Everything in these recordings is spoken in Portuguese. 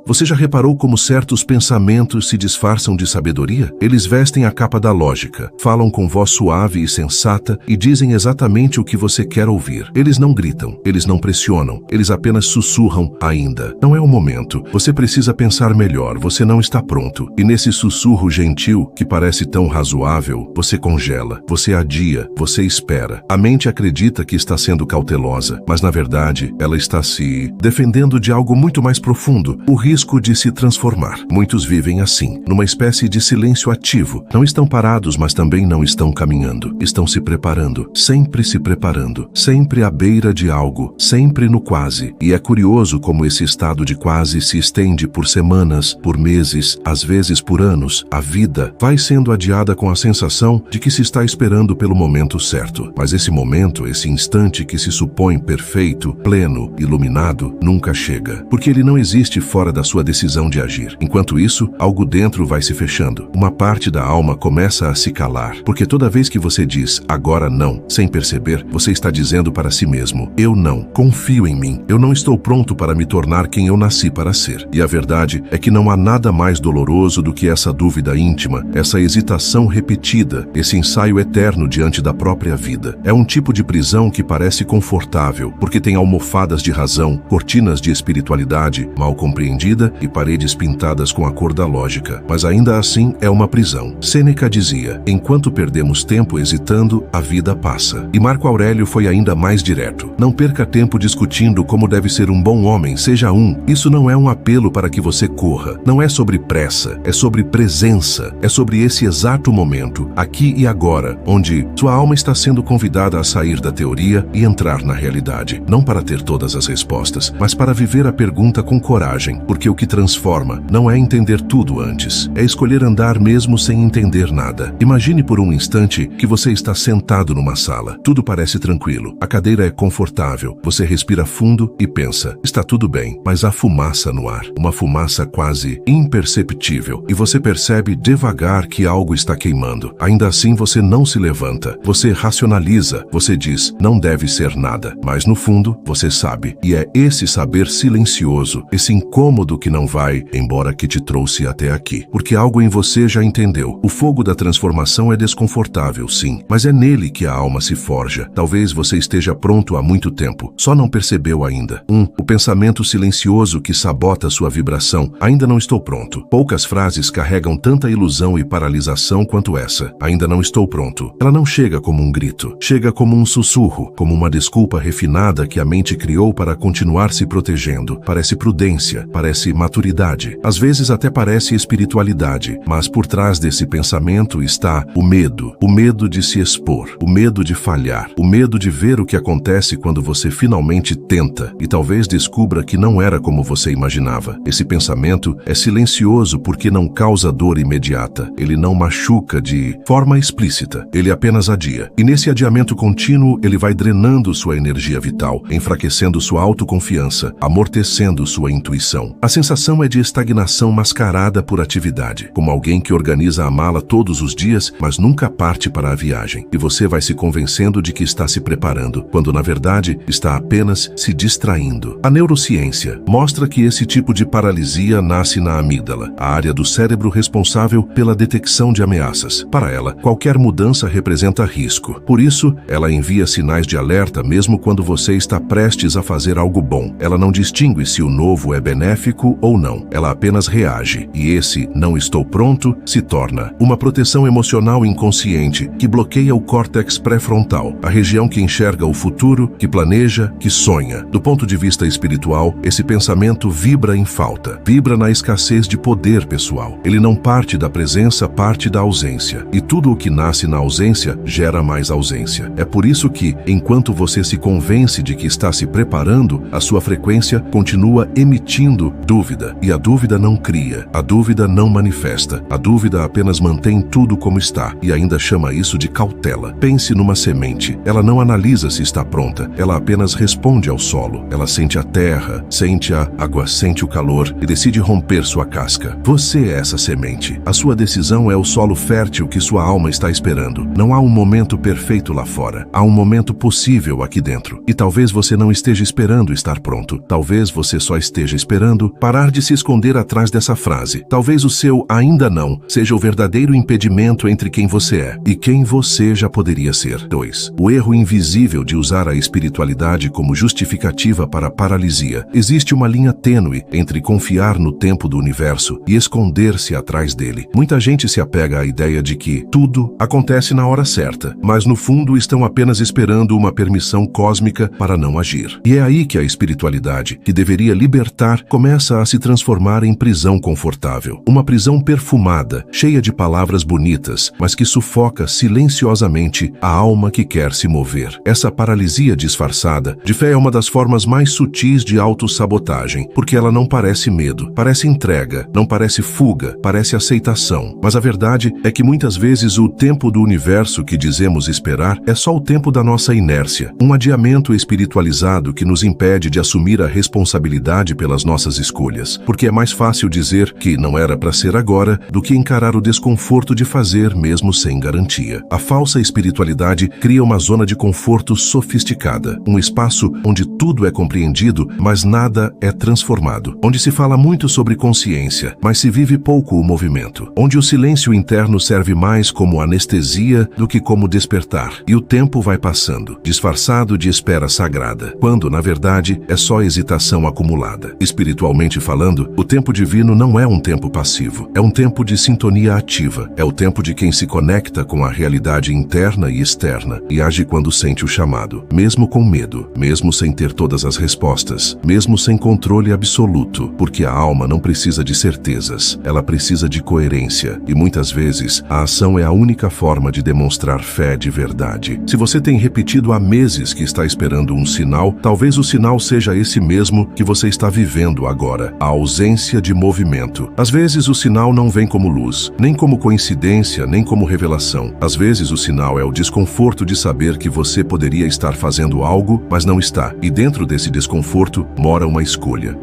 Você já reparou como certos pensamentos se disfarçam de sabedoria? Eles vestem a capa da lógica, falam com voz suave e sensata e dizem exatamente o que você quer ouvir. Eles não gritam, eles não pressionam, eles apenas sussurram ainda. Não é o momento. Você precisa pensar melhor, você não está pronto. E nesse sussurro gentil, que parece tão razoável, você congela, você adia, você espera. A mente acredita que está sendo cautelosa, mas na verdade, ela está se defendendo de algo muito mais profundo, o risco de se transformar. Muitos vivem assim, numa espécie de silêncio ativo. Não estão parados, mas também não estão caminhando. Estão se preparando, sempre à beira de algo, sempre no quase. E é curioso como esse estado de quase se estende por semanas, por meses, às vezes por anos. A vida vai sendo adiada com a sensação de que se está esperando pelo momento certo. Mas esse momento, esse instante que se supõe perfeito, pleno, iluminado, nunca chega. Porque ele não existe fora da sua decisão de agir. Enquanto isso, algo dentro vai se fechando. Uma parte da alma começa a se calar. Porque toda vez que você diz, agora não, sem perceber, você está dizendo para si mesmo, eu não, confio em mim, eu não estou pronto para me tornar quem eu nasci para ser. E a verdade é que não há nada mais doloroso do que essa dúvida íntima, essa hesitação repetida, esse ensaio eterno diante da própria vida. É um tipo de prisão que parece confortável, porque tem almofadas de razão, cortinas de espiritualidade mal compreendida e paredes pintadas com a cor da lógica. Mas ainda assim é uma prisão. Sêneca dizia, enquanto perdemos tempo hesitando, a vida passa. E Marco Aurélio foi ainda mais direto. Não perca tempo discutindo como deve ser um bom homem, seja um. Isso não é um apelo para que você corra. Não é sobre pressa, é sobre presença. É sobre esse exato momento, aqui e agora, onde sua alma está sendo convidada a sair da teoria e entrar na realidade. Não para ter todas as respostas, mas para viver a pergunta com coragem, porque o que transforma não é entender tudo antes, é escolher andar mesmo sem entender nada. Imagine por um instante que você está sentado numa sala. Tudo parece tranquilo, a cadeira é confortável, você respira fundo e pensa, está tudo bem, mas há fumaça no ar, uma fumaça quase imperceptível, e você percebe devagar que algo está queimando. Ainda assim você não se levanta, você racionaliza, você diz, não deve ser nada, mas no fundo você sabe, e é esse saber silencioso, esse incômodo que não vai, embora que te trouxe até aqui, porque algo em você já entendeu. O fogo da transformação é desconfortável, sim, mas é nele que a alma se forja. Talvez você esteja pronto há muito tempo, só não percebeu ainda. O pensamento silencioso que sabota sua vibração. Ainda não estou pronto. Poucas frases carregam tanta ilusão e paralisação quanto essa. Ainda não estou pronto. Ela não chega como um grito, chega como um sussurro, como uma desculpa refinada que a mente criou para continuar se protegendo. Parece prudência, parece maturidade, às vezes até parece espiritualidade, mas por trás desse pensamento está o medo de se expor, o medo de falhar, o medo de ver o que acontece quando você finalmente tenta e talvez descubra que não era como você imaginava. Esse pensamento é silencioso porque não causa dor imediata, ele não machuca de forma explícita, ele apenas adia. E nesse adiamento contínuo, ele vai drenando sua energia vital, enfraquecendo sua autoconfiança, amortecendo sua intuição. A sensação é de estagnação mascarada por atividade, como alguém que organiza a mala todos os dias, mas nunca parte para a viagem. E você vai se convencendo de que está se preparando, quando na verdade está apenas se distraindo. A neurociência mostra que esse tipo de paralisia nasce na amígdala, a área do cérebro responsável pela detecção de ameaças. Para ela, qualquer mudança representa risco. Por isso, ela envia sinais de alerta mesmo quando você está prestes a fazer algo bom. Ela não distingue se o novo é benéfico ou não. Ela apenas reage. E esse não estou pronto se torna uma proteção emocional inconsciente que bloqueia o córtex pré-frontal, a região que enxerga o futuro, que planeja, que sonha. Do ponto de vista espiritual, esse pensamento vibra em falta, vibra na escassez de poder pessoal. Ele não parte da presença, parte da ausência. E tudo o que nasce na ausência gera mais ausência. É por isso que, enquanto você se convence de que está se preparando, a sua frequência continua emitindo dúvida. E a dúvida não cria, a dúvida não manifesta, a dúvida apenas mantém tudo como está e ainda chama isso de cautela. Pense numa semente. Ela não analisa se está pronta, ela apenas responde ao solo. Ela sente a terra, sente a água, sente o calor e decide romper sua casca. Você é essa semente. A sua decisão é o solo fértil que sua alma está esperando. Não há um momento perfeito lá fora. Há um momento possível aqui dentro. E talvez você não esteja esperando estar pronto. Talvez você só esteja esperando parar de se esconder atrás dessa frase. Talvez o seu ainda não seja o verdadeiro impedimento entre quem você é e quem você já poderia ser. 2. O erro invisível de usar a espiritualidade como justificativa para a paralisia. Existe uma linha tênue entre confiar no tempo do universo e esconder-se atrás dele. Muita gente se apega à ideia de que tudo acontece na hora certa, mas no fundo estão apenas esperando uma permissão cósmica para não agir. E é aí que a espiritualidade, que deveria libertar, começa a se transformar em prisão confortável. Uma prisão perfumada, cheia de palavras bonitas, mas que sufoca silenciosamente a alma que quer se mover. Essa paralisia disfarçada de fé é uma das formas mais sutis de autossabotagem, porque ela não parece medo, parece entrega, não parece fuga, parece aceitação. Mas a verdade é que muitas vezes o tempo do universo que dizemos esperar é só o tempo da nossa inércia, um adiamento espiritualizado que nos impede de assumir a responsabilidade pelas nossas escolhas, porque é mais fácil dizer que não era para ser agora do que encarar o desconforto de fazer mesmo sem garantia. A falsa espiritualidade cria uma zona de conforto sofisticada, um espaço onde tudo é compreendido, mas nada é transformado, onde se fala muito sobre consciência, mas se vive pouco o movimento, onde o silêncio interno serve mais como anestesia do que como despertar, e o tempo vai passando, disfarçado de espera sagrada, quando, na verdade, é só hesitação acumulada. Espiritualmente falando, o tempo divino não é um tempo passivo, é um tempo de sintonia ativa, é o tempo de quem se conecta com a realidade interna e externa e age quando sente o chamado, mesmo com medo, mesmo sem ter todas as respostas, mesmo sem controle absoluto, porque a alma não precisa de certezas, ela precisa de coerência, e muitas vezes a ação é a única forma de demonstrar fé de verdade. Se você tem repetido há meses que está esperando um sinal, talvez o sinal seja esse mesmo que você está vivendo agora, a ausência de movimento. Às vezes o sinal não vem como luz, nem como coincidência, nem como revelação. Às vezes o sinal é o desconforto de saber que você poderia estar fazendo algo, mas não está. E dentro desse desconforto mora uma escolha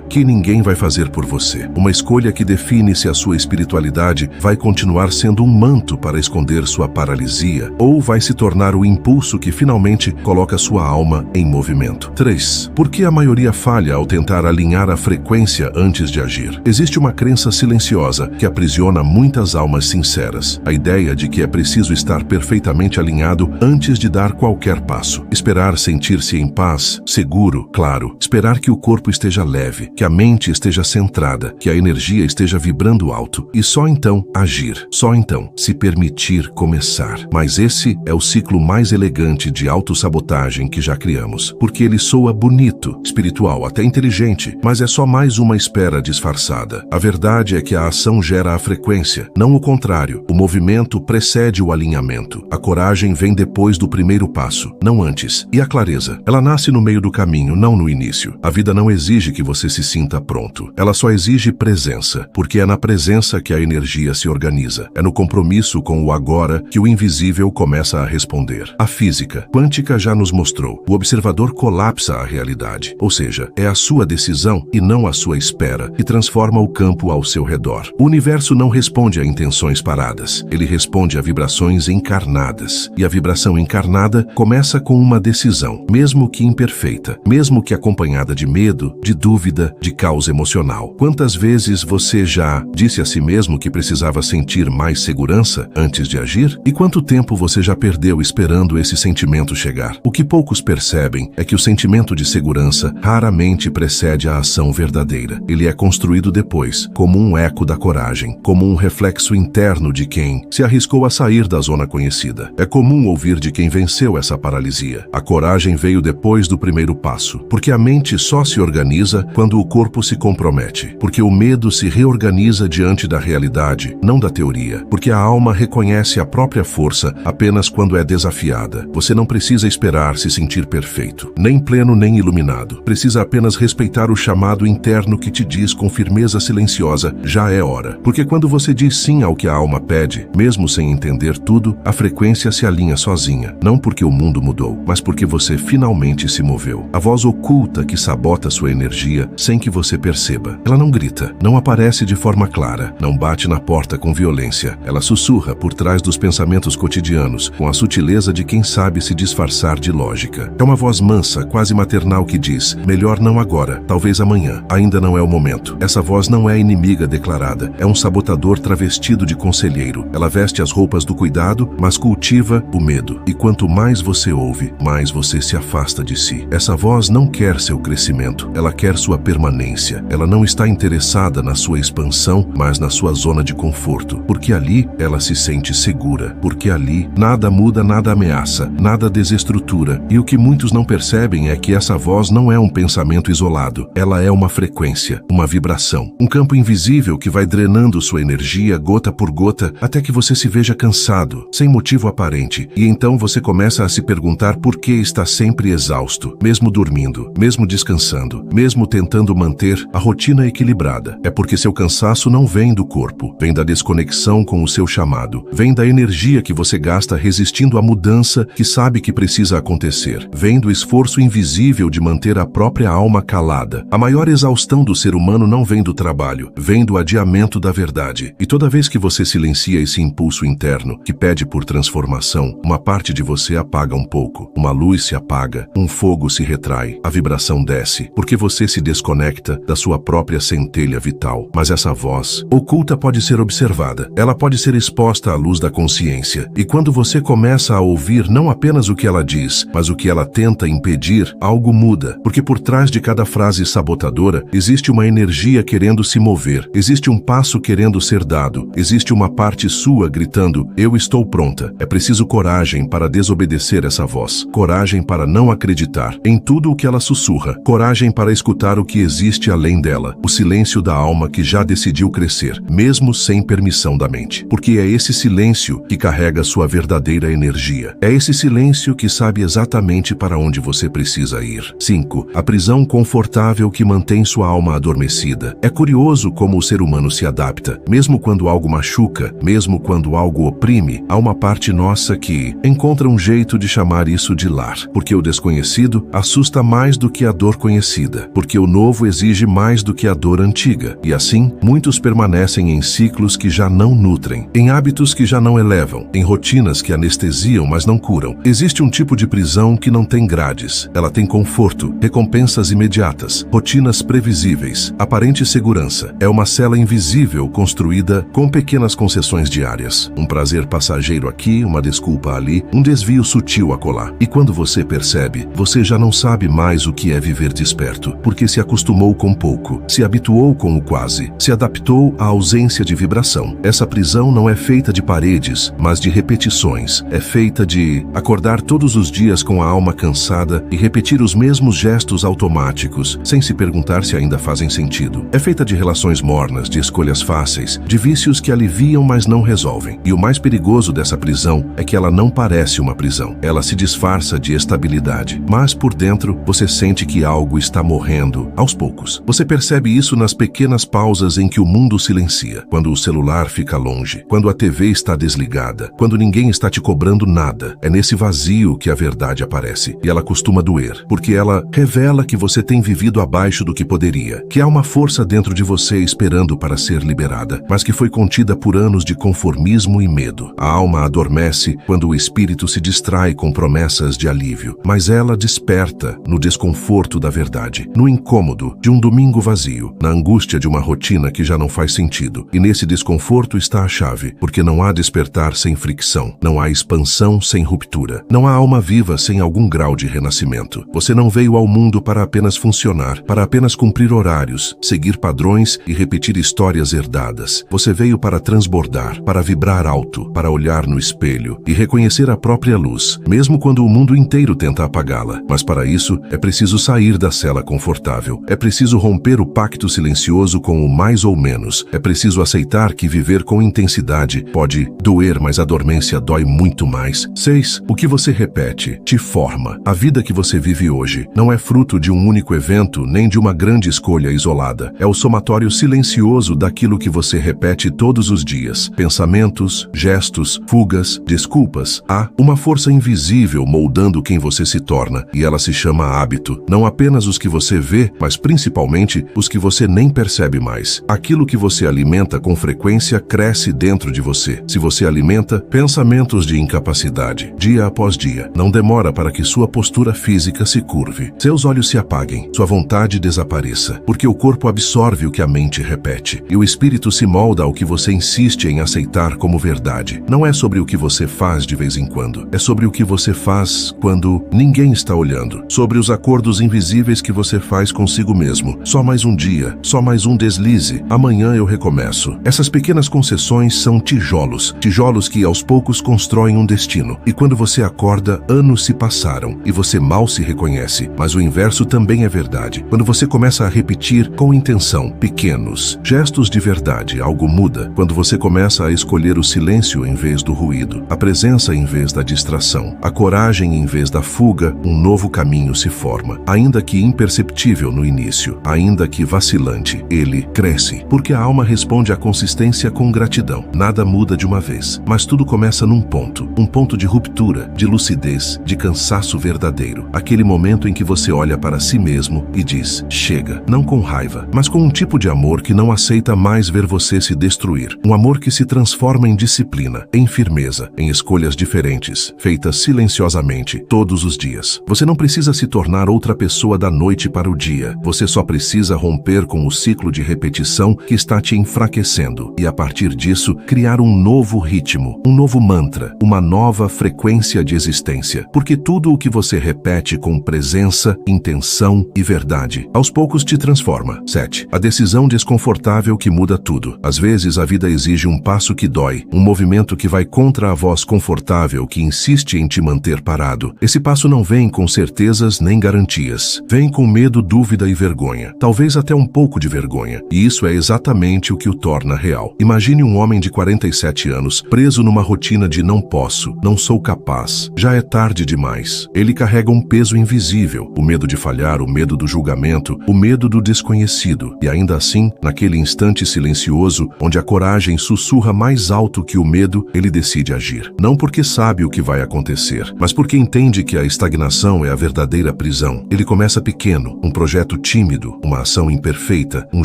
que ninguém vai fazer por você. Uma escolha que define se a sua espiritualidade vai continuar sendo um manto para esconder sua paralisia ou vai se tornar o impulso que finalmente coloca sua alma em movimento. 3. Por que a maioria falha ao tentar alinhar a frequência antes de agir? Existe uma crença silenciosa que aprisiona muitas almas sinceras. A ideia de que é preciso estar perfeitamente alinhado antes de dar qualquer passo. Esperar sentir-se em paz, seguro, claro. Esperar que o corpo esteja leve, que a mente esteja centrada, que a energia esteja vibrando alto. E só então agir. Só então se permitir começar. Mas esse é o ciclo mais elegante de autossabotagem que já criamos. Porque ele soa bonito, espiritual, até inteligente, mas é só mais uma espera disfarçada. A verdade é que a ação gera a frequência, não o contrário. O movimento precede o alinhamento. A coragem vem depois do primeiro passo, não antes. E a clareza? Ela nasce no meio do caminho, não no início. A vida não exige que você se sinta pronto. Ela só exige presença, porque é na presença que a energia se organiza. É no compromisso com o agora que o invisível começa a responder. A física quântica já nos mostrou. O observador colapsa a realidade, ou seja, é a sua decisão e não a sua espera que transforma o campo ao seu redor. O universo não responde a intenções paradas, ele responde a vibrações encarnadas. E a vibração encarnada começa com uma decisão, mesmo que imperfeita, mesmo que acompanhada de medo, de dúvida, de caos emocional. Quantas vezes você já disse a si mesmo que precisava sentir mais segurança antes de agir? E quanto tempo você já perdeu esperando esse sentimento chegar? O que poucos percebem é que o sentimento de segurança raramente precede a ação verdadeira. Ele é construído depois, como um eco da coragem, como um reflexo interno de quem se arriscou a sair da zona conhecida. É comum ouvir de quem venceu essa paralisia. A coragem veio depois do primeiro passo, porque a mente só se organiza quando o corpo se compromete, porque o medo se reorganiza diante da realidade, não da teoria, porque a alma reconhece a própria força apenas quando é desafiada. Você não precisa esperar se sentir perfeito, nem pleno nem iluminado. Precisa apenas respeitar o chamado interno que te diz com firmeza silenciosa, já é hora. Porque quando você diz sim ao que a alma pede, mesmo sem entender tudo, a frequência se alinha sozinha, não porque o mundo mudou, mas porque você finalmente se moveu. A voz oculta que sabota sua energia sem que você perceba. Ela não grita, não aparece de forma clara, não bate na porta com violência. Ela sussurra por trás dos pensamentos cotidianos, com a sutileza de quem sabe se disfarçar de lógica. É uma voz mansa, quase maternal que diz, melhor não agora, talvez amanhã. amanhã. Ainda não é o momento. Essa voz não é inimiga declarada. É um sabotador travestido de conselheiro. Ela veste as roupas do cuidado, mas cultiva o medo. E quanto mais você ouve, mais você se afasta de si. Essa voz não quer seu crescimento. Ela quer sua permanência. Ela não está interessada na sua expansão, mas na sua zona de conforto. Porque ali ela se sente segura. Porque ali nada muda, nada ameaça, nada desestrutura. E o que muitos não percebem é que essa voz não é um pensamento isolado. Ela é uma frequência, uma vibração. Um campo invisível que vai drenando sua energia gota por gota até que você se veja cansado, sem motivo aparente. E então você começa a se perguntar por que está sempre exausto, mesmo dormindo, mesmo descansando, mesmo tentando manter a rotina equilibrada. É porque seu cansaço não vem do corpo, vem da desconexão com o seu chamado, vem da energia que você gasta resistindo à mudança que sabe que precisa acontecer, vem do esforço invisível de manter a própria alma calada. A maior exaustão do ser humano não vem do trabalho, vem do adiamento da verdade. E toda vez que você silencia esse impulso interno que pede por transformação, uma parte de você apaga um pouco, uma luz se apaga, um fogo se retrai, a vibração desce, porque você se desconecta da sua própria centelha vital. Mas essa voz oculta pode ser observada, ela pode ser exposta à luz da consciência. E quando você começa a ouvir não apenas o que ela diz, mas o que ela tenta impedir, algo muda, porque por trás de cada frase sabotadora existe uma energia querendo se mover, existe um passo querendo ser dado, existe uma parte sua gritando: eu estou pronta. É preciso coragem para desobedecer essa voz, coragem para não acreditar em tudo o que ela sussurra, coragem para escutar o que existe além dela, o silêncio da alma que já decidiu crescer, mesmo sem permissão da mente. Porque é esse silêncio que carrega sua verdadeira energia. É esse silêncio que sabe exatamente para onde você precisa ir. 5. A prisão confortável que mantém sua alma adormecida. É curioso como o ser humano se adapta. Mesmo quando algo machuca, mesmo quando algo oprime, há uma parte nossa que encontra um jeito de chamar isso de lar. Porque o desconhecido assusta mais do que a dor conhecida. Porque o novo exige mais do que a dor antiga. E assim, muitos permanecem em ciclos que já não nutrem, em hábitos que já não elevam, em rotinas que anestesiam, mas não curam. Existe um tipo de prisão que não tem grades. Ela tem conforto, recompensas imediatas, rotinas previsíveis, aparente segurança. É uma cela invisível construída com pequenas concessões diárias. Um prazer passageiro aqui, uma desculpa ali, um desvio sutil acolá. E quando você percebe, você já não sabe mais o que é viver desperto, porque se acostumou com pouco, se habituou com o quase, se adaptou à ausência de vibração. Essa prisão não é feita de paredes, mas de repetições. É feita de acordar todos os dias com a alma cansada e repetir os mesmos gestos automáticos, sem se perguntar se ainda fazem sentido. É feita de relações mornas, de escolhas fáceis, de vícios que aliviam, mas não resolvem. E o mais perigoso dessa prisão é que ela não parece uma prisão. Ela se disfarça de estabilidade, mas por dentro você sente que algo está morrendo aos poucos. Você percebe isso nas pequenas pausas em que o mundo silencia, quando o celular fica longe, quando a TV está desligada, quando ninguém está te cobrando nada. É nesse vazio que a verdade aparece, e ela costuma doer, porque ela revela que você tem vivido abaixo do que poderia, que há uma força dentro de você esperando para ser liberada, mas que foi contida por anos de conformismo e medo. A alma adormece quando o espírito se distrai com promessas de alívio, mas ela desperta no desconforto da verdade, no incômodo de um domingo vazio, na angústia de uma rotina que já não faz sentido. E nesse desconforto está a chave, porque não há despertar sem fricção, não há expansão sem ruptura, não há alma viva sem algum grau de renascimento. Você não veio ao mundo para apenas funcionar, para apenas cumprir horários, seguir padrões e repetir histórias herdadas. Você veio para transbordar, para vibrar alto, para olhar no espelho e reconhecer a própria luz, mesmo quando o mundo inteiro tenta apagá-la. Mas para isso, é preciso sair da cela confortável. É preciso romper o pacto silencioso com o mais ou menos. É preciso aceitar que viver com intensidade pode doer, mas a dormência dói muito mais. 6. O que você repete te forma. A vida que você vive hoje não é fruto de um único evento nem de uma grande escolha isolada. É o somatório silencioso daquilo que você repete todos os dias. Pensamentos, gestos, fugas, desculpas. Há uma força invisível moldando quem você se torna, e ela se chama hábito. Não apenas os que você vê, mas principalmente os que você nem percebe mais. Aquilo que você alimenta com frequência cresce dentro de você. Se você alimenta pensamentos de incapacidade, dia após dia, não demora para que sua postura física se curve, seus olhos se apaguem, sua vontade verdade desapareça, porque o corpo absorve o que a mente repete, e o espírito se molda ao que você insiste em aceitar como verdade. Não é sobre o que você faz de vez em quando, é sobre o que você faz quando ninguém está olhando, sobre os acordos invisíveis que você faz consigo mesmo. Só mais um dia, só mais um deslize, amanhã eu recomeço. Essas pequenas concessões são tijolos, tijolos que aos poucos constroem um destino, e quando você acorda, anos se passaram, e você mal se reconhece, mas o inverso também é verdade. Quando você começa a repetir com intenção, pequenos gestos de verdade, algo muda. Quando você começa a escolher o silêncio em vez do ruído, a presença em vez da distração, a coragem em vez da fuga, um novo caminho se forma. Ainda que imperceptível no início, ainda que vacilante, ele cresce, porque a alma responde à consistência com gratidão. Nada muda de uma vez, mas tudo começa num ponto, um ponto de ruptura, de lucidez, de cansaço verdadeiro. Aquele momento em que você olha para si mesmo e diz, chega, não com raiva, mas com um tipo de amor que não aceita mais ver você se destruir. Um amor que se transforma em disciplina, em firmeza, em escolhas diferentes, feitas silenciosamente, todos os dias. Você não precisa se tornar outra pessoa da noite para o dia. Você só precisa romper com o ciclo de repetição que está te enfraquecendo e, a partir disso, criar um novo ritmo, um novo mantra, uma nova frequência de existência. Porque tudo o que você repete com presença, intenção e verdade, aos poucos te transforma. 7. A decisão desconfortável que muda tudo. Às vezes a vida exige um passo que dói, um movimento que vai contra a voz confortável que insiste em te manter parado. Esse passo não vem com certezas nem garantias. Vem com medo, dúvida e vergonha. Talvez até um pouco de vergonha. E isso é exatamente o que o torna real. Imagine um homem de 47 anos, preso numa rotina de não posso, não sou capaz, já é tarde demais. Ele carrega um peso invisível, o medo de falhar, o medo do julgamento, o medo do desconhecido. E ainda assim, naquele instante silencioso, onde a coragem sussurra mais alto que o medo, ele decide agir. Não porque sabe o que vai acontecer, mas porque entende que a estagnação é a verdadeira prisão. Ele começa pequeno, um projeto tímido, uma ação imperfeita, um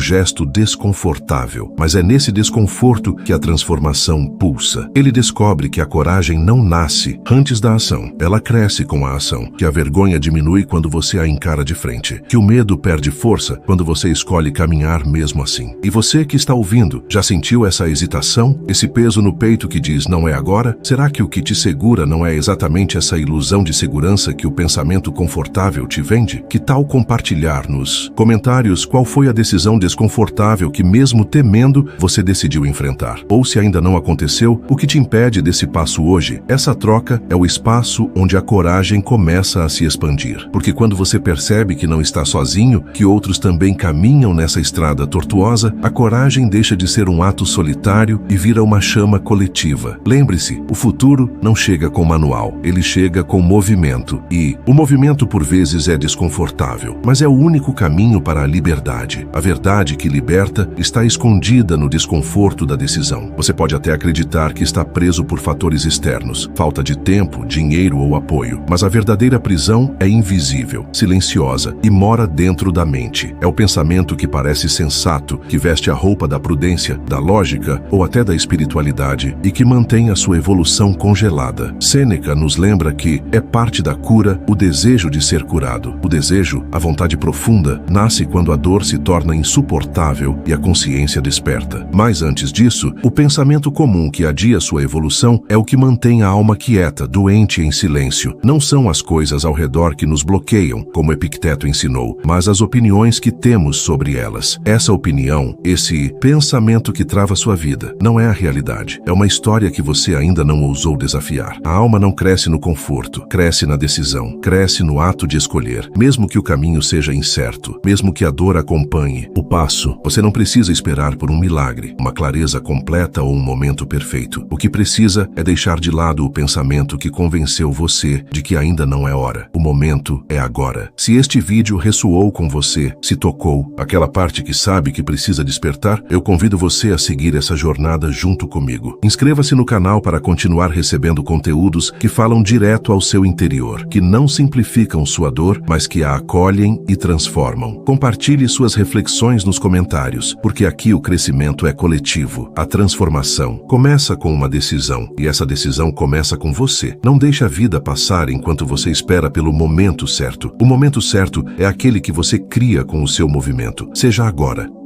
gesto desconfortável. Mas é nesse desconforto que a transformação pulsa. Ele descobre que a coragem não nasce antes da ação. Ela cresce com a ação, que a vergonha diminui quando você a encara de frente, que o medo perde força quando você escolhe caminhar mesmo assim. E você que está ouvindo, já sentiu essa hesitação? Esse peso no peito que diz não é agora? Será que o que te segura não é exatamente essa ilusão de segurança que o pensamento confortável te vende? Que tal compartilhar nos comentários qual foi a decisão desconfortável que, mesmo temendo, você decidiu enfrentar? Ou, se ainda não aconteceu, o que te impede desse passo hoje? Essa troca é o espaço onde a coragem começa a se expandir. Porque quando você percebe que não está sozinho, que outros também caminham nessa estrada tortuosa, a coragem deixa de ser um ato solitário e vira uma chama coletiva. Lembre-se, o futuro não chega com manual, ele chega com movimento. E o movimento por vezes é desconfortável, mas é o único caminho para a liberdade. A verdade que liberta está escondida no desconforto da decisão. Você pode até acreditar que está preso por fatores externos, falta de tempo, dinheiro ou apoio, mas a verdadeira prisão é invisível, silenciosa e mora dentro da mente. É o pensamento que parece sensato, que veste a roupa da prudência, da lógica ou até da espiritualidade e que mantém a sua evolução congelada. Sêneca nos lembra que é parte da cura o desejo de ser curado. O desejo, a vontade profunda, nasce quando a dor se torna insuportável e a consciência desperta. Mas antes disso, o pensamento comum que adia sua evolução é o que mantém a alma quieta, doente em silêncio. Não são as coisas ao redor que nos bloqueiam, como Epicteto ensinou, mas as opiniões que temos sobre elas. Essa opinião, esse pensamento que trava sua vida, não é a realidade. É uma história que você ainda não ousou desafiar. A alma não cresce no conforto, cresce na decisão, cresce no ato de escolher, mesmo que o caminho seja incerto, mesmo que a dor acompanhe o passo. Você não precisa esperar por um milagre, uma clareza completa ou um momento perfeito. O que precisa é deixar de lado o pensamento que convenceu você de que ainda não é hora. O momento é agora. Se este vídeo ressoou com você, se tocou, aquela parte que sabe que precisa despertar, eu convido você a seguir essa jornada junto comigo. Inscreva-se no canal para continuar recebendo conteúdos que falam direto ao seu interior, que não simplificam sua dor, mas que a acolhem e transformam. Compartilhe suas reflexões nos comentários, porque aqui o crescimento é coletivo. A transformação começa com uma decisão, e essa decisão começa com você. Não deixe a vida passar enquanto você espera pelo momento certo. O momento certo é aquele que você cria com o seu movimento. Seja agora.